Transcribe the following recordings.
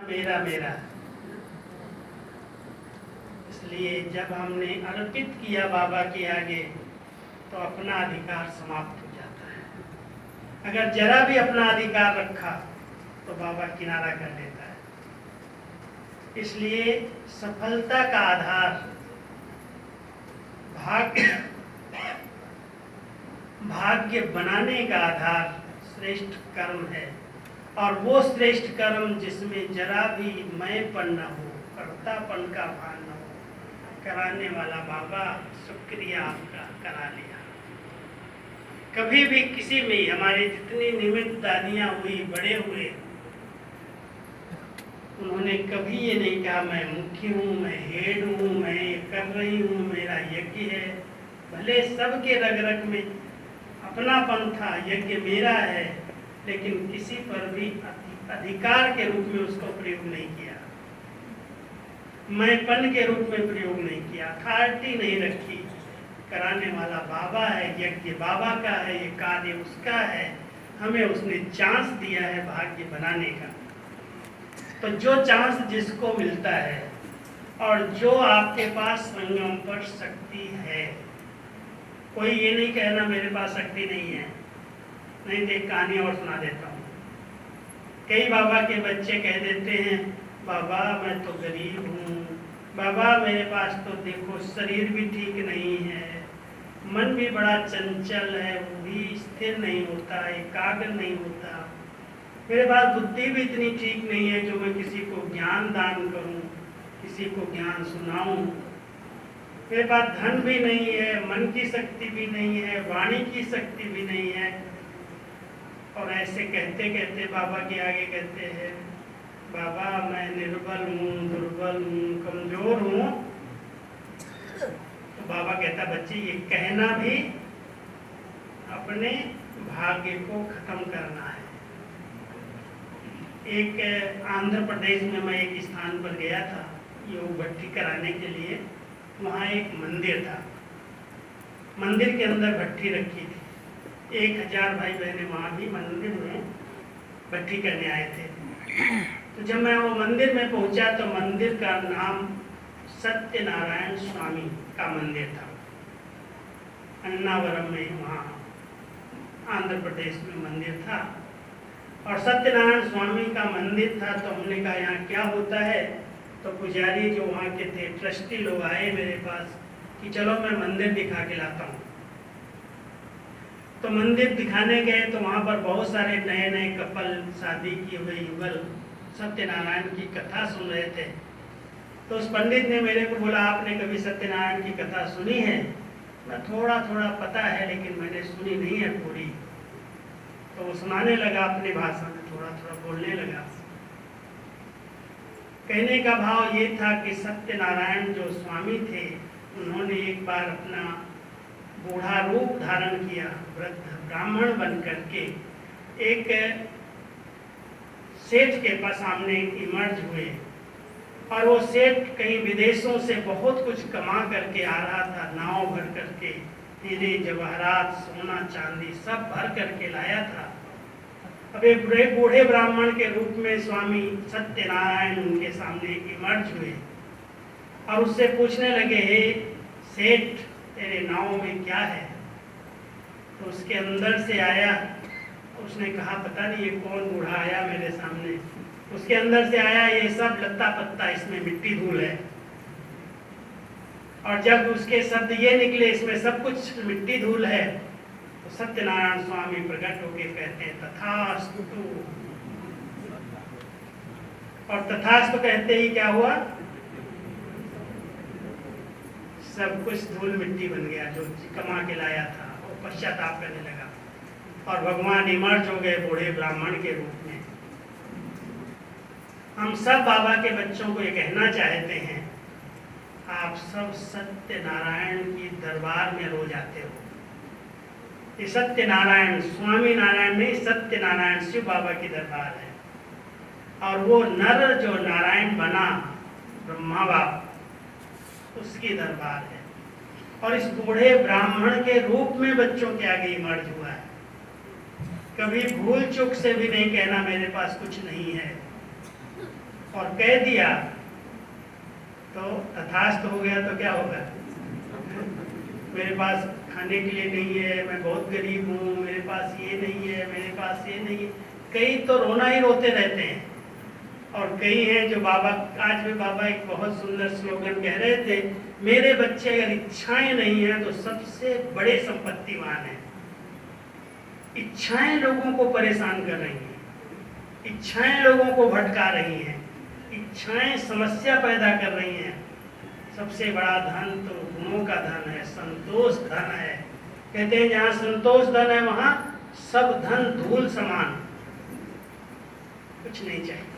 मेरा मेरा। इसलिए जब हमने अर्पित किया बाबा के आगे तो अपना अधिकार समाप्त हो जाता है। अगर जरा भी अपना अधिकार रखा तो बाबा किनारा कर लेता है। इसलिए सफलता का आधार भाग्य बनाने का आधार श्रेष्ठ कर्म है, और वो श्रेष्ठ कर्म जिसमें जरा भी मैंपन न हो, कर्तापन का भान न हो, कराने वाला बाबा शुक्रिया आपका करा लिया। कभी भी किसी में हमारी जितनी निमित्त दानियां हुई, बड़े हुए, उन्होंने कभी ये नहीं कहा मैं मुखी हूँ, मैं हेड हूँ, मैं ये कर रही हूँ, मेरा यज्ञ है। भले सबके रग रग में अपनापन था, यज्ञ मेरा है, लेकिन किसी पर भी अधिकार के रूप में उसको प्रयोग नहीं किया, मैंपन के रूप में प्रयोग नहीं किया, अथॉरिटी नहीं रखी। कराने वाला बाबा है, यज्ञ बाबा का है, ये कार्य उसका है, हमें उसने चांस दिया है भाग्य बनाने का। तो जो चांस जिसको मिलता है और जो आपके पास संगम पर शक्ति है, कोई ये नहीं कहना मेरे पास शक्ति नहीं है। नहीं, एक कहानी और सुना देता हूँ। कई बाबा के बच्चे कह देते हैं बाबा मैं तो गरीब हूँ, बाबा मेरे पास तो देखो शरीर भी ठीक नहीं है, मन भी बड़ा चंचल है, वो भी स्थिर नहीं होता, एकाग्र नहीं होता, मेरे पास बुद्धि भी इतनी ठीक नहीं है जो मैं किसी को ज्ञान दान करूं, किसी को ज्ञान सुनाऊं, मेरे पास धन भी नहीं है, मन की शक्ति भी नहीं है, वाणी की शक्ति भी नहीं है। और ऐसे कहते कहते बाबा के आगे कहते हैं बाबा मैं निर्बल हूँ, दुर्बल हूँ, कमजोर हूँ। तो बाबा कहता बच्चे ये कहना भी अपने भाग्य को खत्म करना है। एक आंध्र प्रदेश में मैं एक स्थान पर गया था योग भट्टी कराने के लिए। वहाँ एक मंदिर था, मंदिर के अंदर भट्टी रखी थी। 1000 भाई बहनें वहाँ भी मंदिर में भट्टी करने आए थे। तो जब मैं वो मंदिर में पहुँचा तो मंदिर का नाम सत्यनारायण स्वामी का मंदिर था, अन्नावरम में, वहाँ आंध्र प्रदेश में मंदिर था। और सत्यनारायण स्वामी का मंदिर था। तो हमने कहा यहाँ क्या होता है। तो पुजारी जो वहाँ के थे, ट्रस्टी लोग आए मेरे पास कि चलो मैं मंदिर दिखा के लाता हूँ। तो मंदिर दिखाने गए तो वहाँ पर बहुत सारे नए नए कपल, शादी किए हुए युगल सत्यनारायण की कथा सुन रहे थे। तो उस पंडित ने मेरे को बोला आपने कभी सत्यनारायण की कथा सुनी है? मैं थोड़ा थोड़ा पता है लेकिन मैंने सुनी नहीं है पूरी। तो वो सुनाने लगा अपनी भाषा में, थोड़ा थोड़ा बोलने लगा। कहने का भाव ये था कि सत्यनारायण जो स्वामी थे, उन्होंने एक बार अपना बूढ़ा रूप धारण किया, वृद्ध ब्राह्मण बन करके एक सेठ के पास सामने इमर्ज हुए। और वो सेठ कहीं विदेशों से बहुत कुछ कमा करके आ रहा था, नाव भर करके हीरे जवाहरात, सोना चांदी सब भर करके लाया था। अब एक बूढ़े ब्राह्मण के रूप में स्वामी सत्यनारायण उनके सामने इमर्ज हुए और उससे पूछने लगे हे सेठ तेरे नाव में क्या है? तो उसके अंदर से आया, उसने कहा पता नहीं ये कौन बूढ़ा आया मेरे सामने। उसके अंदर से आया ये सब लत्ता पत्ता, इसमें मिट्टी धूल है। और जब उसके शब्द ये निकले इसमें सब कुछ मिट्टी धूल है, तो सत्यनारायण स्वामी प्रकट होकर कहते हैं तथास्तु। और तथास्तु कहते ही क्या हुआ, सब कुछ धूल मिट्टी बन गया जो कमा के लाया था। वो पश्चाताप करने लगा और भगवान इमर्ज हो गए बूढ़े ब्राह्मण के रूप में। हम सब बाबा के बच्चों को ये कहना चाहते हैं आप सब सत्यनारायण की दरबार में रोज आते हो। ये सत्यनारायण स्वामी नारायण नहीं, सत्यनारायण शिव बाबा की दरबार है। और वो नर जो नारायण बना ब्रह्मा बाप, उसकी दरबार है। और इस बूढ़े ब्राह्मण के रूप में बच्चों के आगे इमर्ज हुआ है। कभी भूल चूक से भी नहीं कहना मेरे पास कुछ नहीं है। और कह दिया तो तथास्थ हो गया तो क्या होगा? मेरे पास खाने के लिए नहीं है, मैं बहुत गरीब हूँ, मेरे पास ये नहीं है, मेरे पास ये नहीं है। कई तो रोना ही रोते रहते हैं, और कई हैं जो बाबा, आज भी बाबा एक बहुत सुंदर स्लोगन कह रहे थे, मेरे बच्चे अगर इच्छाएं नहीं है तो सबसे बड़े संपत्तिवान हैं। इच्छाएं लोगों को परेशान कर रही हैं, इच्छाएं लोगों को भटका रही हैं, इच्छाएं समस्या पैदा कर रही हैं। सबसे बड़ा धन तो गुणों का धन है, संतोष धन है। कहते हैं जहाँ संतोष धन है वहाँ सब धन धूल समान, कुछ नहीं चाहिए।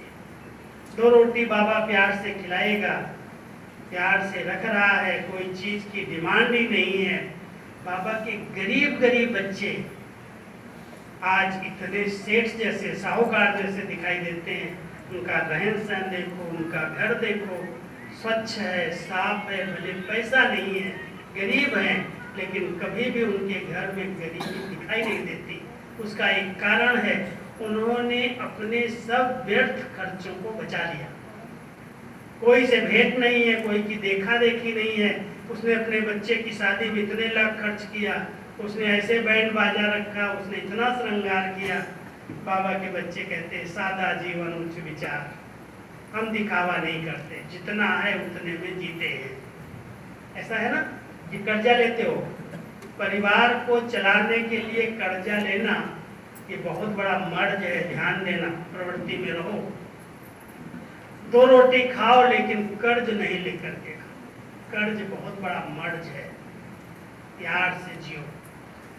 2 रोटी बाबा प्यार से खिलाएगा, प्यार से रख रहा है, कोई चीज की डिमांड ही नहीं है। बाबा के गरीब गरीब बच्चे आज इतने सेठ जैसे, साहूकार जैसे दिखाई देते हैं। उनका रहन सहन देखो, उनका घर देखो, स्वच्छ है, साफ है, भले पैसा नहीं है, गरीब हैं, लेकिन कभी भी उनके घर में गरीबी दिखाई नहीं देती। उसका एक कारण है, उन्होंने अपने सब व्यर्थ खर्चों को बचा लिया। कोई से भेंट नहीं है, कोई की देखा देखी नहीं है। उसने अपने बच्चे की शादी में इतने लाख खर्च किया, उसने ऐसे बैंड बाजा रखा, उसने इतना श्रृंगार किया। बाबा के बच्चे कहते हैं सादा जीवन उच्च विचार, हम दिखावा नहीं करते, जितना है उतने में जीते हैं। ऐसा है ना कि कर्जा लेते हो, परिवार को चलाने के लिए कर्जा लेना ये बहुत बड़ा मर्ज है। ध्यान देना, प्रवृत्ति में रहो। 2 रोटी खाओ लेकिन कर्ज नहीं लेकर के खाओ, कर्ज बहुत बड़ा मर्ज है। प्यार से जियो,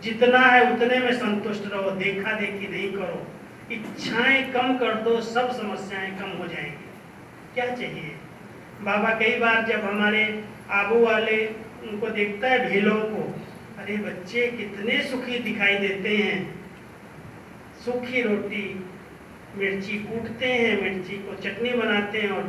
जितना है उतने में संतुष्ट रहो, देखा देखी नहीं करो। इच्छाएं कम कर दो, सब समस्याएं कम हो जाएंगी। क्या चाहिए? बाबा कई बार जब हमारे आबू वाले उनको देखता है, भीलों को, अरे बच्चे कितने सुखी दिखाई देते हैं। सूखी रोटी, मिर्ची कूटते हैं, मिर्ची को चटनी बनाते हैं और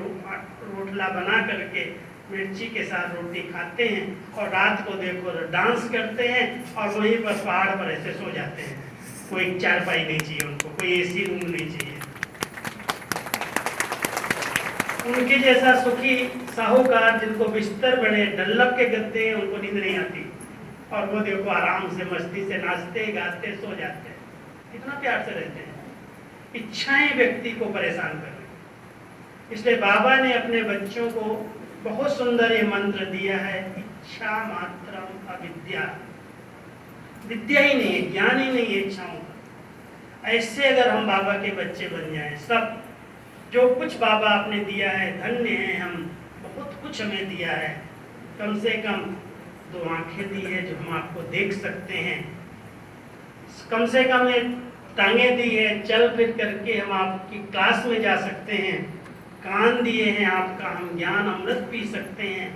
रोटला बना करके मिर्ची के साथ रोटी खाते हैं, और रात को देखो तो डांस करते हैं और वहीं पर पहाड़ पर ऐसे सो जाते हैं। कोई चारपाई नहीं चाहिए उनको, कोई एसी रूम नहीं चाहिए। उनके जैसा सुखी साहूकार जिनको बिस्तर बड़े डल्लब के गद्दे हैं, उनको नींद नहीं आती, और वो देखो आराम से मस्ती से नाचते गाते सो जाते हैं। कितना प्यार से रहते हैं। इच्छाएं व्यक्ति को परेशान कर रही। इसलिए बाबा ने अपने बच्चों को बहुत सुंदर ये मंत्र दिया है, इच्छा मात्रम अविद्या। विद्या ही नहीं है, ज्ञान ही नहीं है इच्छाओं का। ऐसे अगर हम बाबा के बच्चे बन जाएं, सब जो कुछ बाबा आपने दिया है, धन्य है हम, बहुत कुछ हमें दिया है। कम से कम 2 आंखें दी है जो हम आपको देख सकते हैं, कम से कम एक टांगे दी है, चल फिर करके हम आपकी क्लास में जा सकते हैं। कान दिए हैं आपका, हम ज्ञान अमृत पी सकते हैं।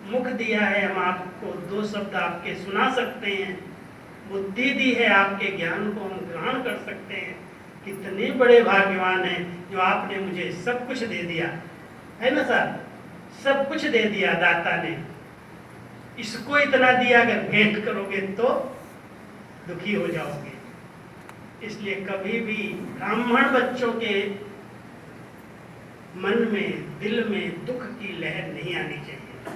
मुख दिया है, हम आपको 2 शब्द आपके सुना सकते हैं। बुद्धि दी है, आपके ज्ञान को हम ग्रहण कर सकते हैं। कितने बड़े भाग्यवान हैं जो आपने मुझे सब कुछ दे दिया है ना सर, सब कुछ दे दिया दाता ने। इसको इतना दिया, अगर भेंट करोगे तो दुखी हो जाओगे। इसलिए कभी भी ब्राह्मण बच्चों के मन में, दिल में दुख की लहर नहीं आनी चाहिए।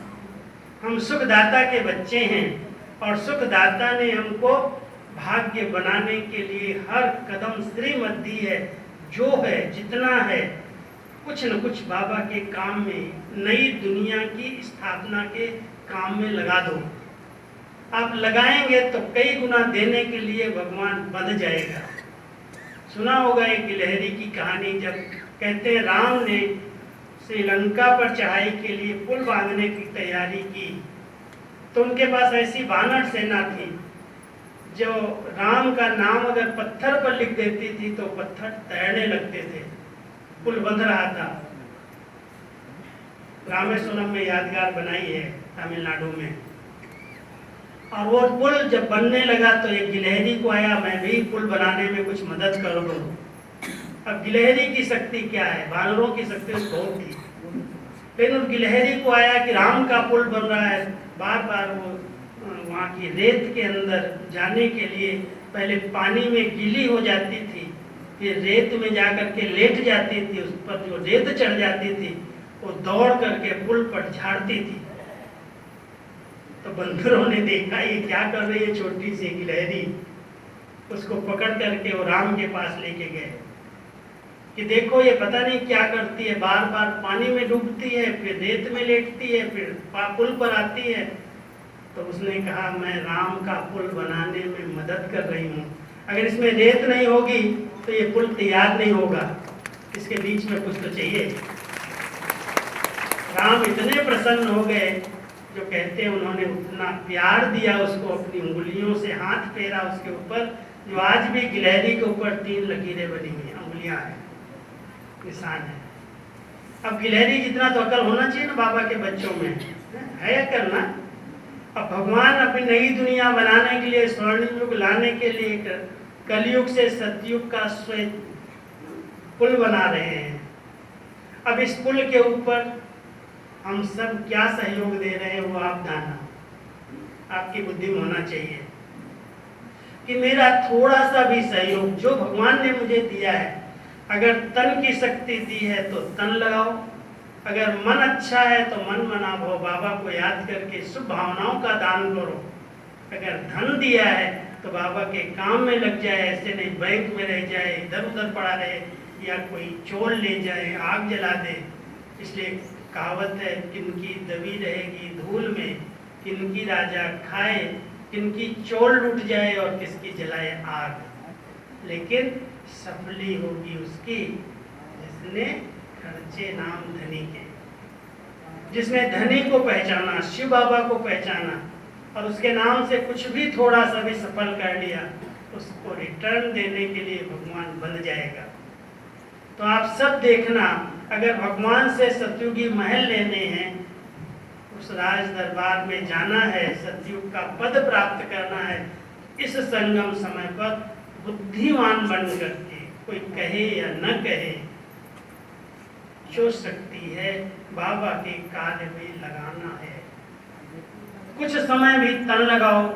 हम सुखदाता के बच्चे हैं, और सुखदाता ने हमको भाग्य बनाने के लिए हर कदम श्रीमत दी है। जो है, जितना है, कुछ न कुछ बाबा के काम में, नई दुनिया की स्थापना के काम में लगा दो। आप लगाएंगे तो कई गुना देने के लिए भगवान बंध जाएगा। सुना होगा एक गिलहरी की कहानी, जब कहते हैं राम ने श्रीलंका पर चढ़ाई के लिए पुल बांधने की तैयारी की, तो उनके पास ऐसी वानर सेना थी जो राम का नाम अगर पत्थर पर लिख देती थी तो पत्थर तैरने लगते थे। पुल बंध रहा था। रामेश्वरम में यादगार बनाई है तमिलनाडु में। और वो पुल जब बनने लगा तो एक गिलहरी को आया, मैं भी पुल बनाने में कुछ मदद कर दूं। अब गिलहरी की शक्ति क्या है, वानरों की शक्ति बहुत थी, लेकिन उस गिलहरी को आया कि राम का पुल बन रहा है। बार बार वो वहाँ की रेत के अंदर जाने के लिए पहले पानी में गीली हो जाती थी, फिर रेत में जाकर के लेट जाती थी, उस पर जो रेत चढ़ जाती थी वो दौड़ करके पुल पर झाड़ती थी। तो बंदरों ने देखा ये क्या कर रही है छोटी सी गिलहरी, उसको पकड़ करके वो राम के पास लेके गए कि देखो ये पता नहीं क्या करती है, बार बार पानी में डूबती है, फिर रेत में लेटती है, फिर पुल पर आती है। तो उसने कहा मैं राम का पुल बनाने में मदद कर रही हूँ, अगर इसमें रेत नहीं होगी तो ये पुल तैयार नहीं होगा, इसके बीच में कुछ तो चाहिए। राम इतने प्रसन्न हो गए, जो कहते हैं उन्होंने उतना प्यार दिया उसको, अपनी उंगलियों से हाथ फेरा उसके ऊपर, जो आज भी गिलहरी के ऊपर 3 लकीरें बनी हुई हैं, उंगलियां हैं, निशान है। अब गिलहरी जितना तो अकल होना चाहिए ना बाबा के बच्चों में, है अकल ना। अब भगवान अपनी नई दुनिया बनाने के लिए, स्वर्णिम युग लाने के लिए कलयुग से सतयुग का श्वेत पुल बना रहे हैं। अब इस पुल के ऊपर हम सब क्या सहयोग दे रहे हैं वो आप जाना, आपकी बुद्धि में होना चाहिए कि मेरा थोड़ा सा भी सहयोग जो भगवान ने मुझे दिया है, अगर तन की शक्ति दी है तो तन लगाओ, अगर मन अच्छा है तो मन मना भाव बाबा को याद करके शुभ भावनाओं का दान करो, अगर धन दिया है तो बाबा के काम में लग जाए, ऐसे नहीं बैंक में रह जाए, इधर उधर पड़ा रहे, या कोई चोर ले जाए, आग जला दे। इसलिए कहावत है, किनकी दबी रहेगी धूल में, किनकी राजा खाए, किनकी चोर लूट जाए और किसकी जलाए आग, लेकिन सफली होगी उसकी जिसने खर्चे नाम धनी के, जिसने धनी को पहचाना, शिव बाबा को पहचाना और उसके नाम से कुछ भी थोड़ा सा भी सफल कर लिया, उसको रिटर्न देने के लिए भगवान बन जाएगा। तो आप सब देखना, अगर भगवान से सतयुगी महल लेने हैं, उस राज दरबार में जाना है, सतयुग का पद प्राप्त करना है, इस संगम समय पर बुद्धिमान बन करके, कोई कहे या न कहे, जो शक्ति है बाबा के कार्य में लगाना है। कुछ समय भी तन लगाओ,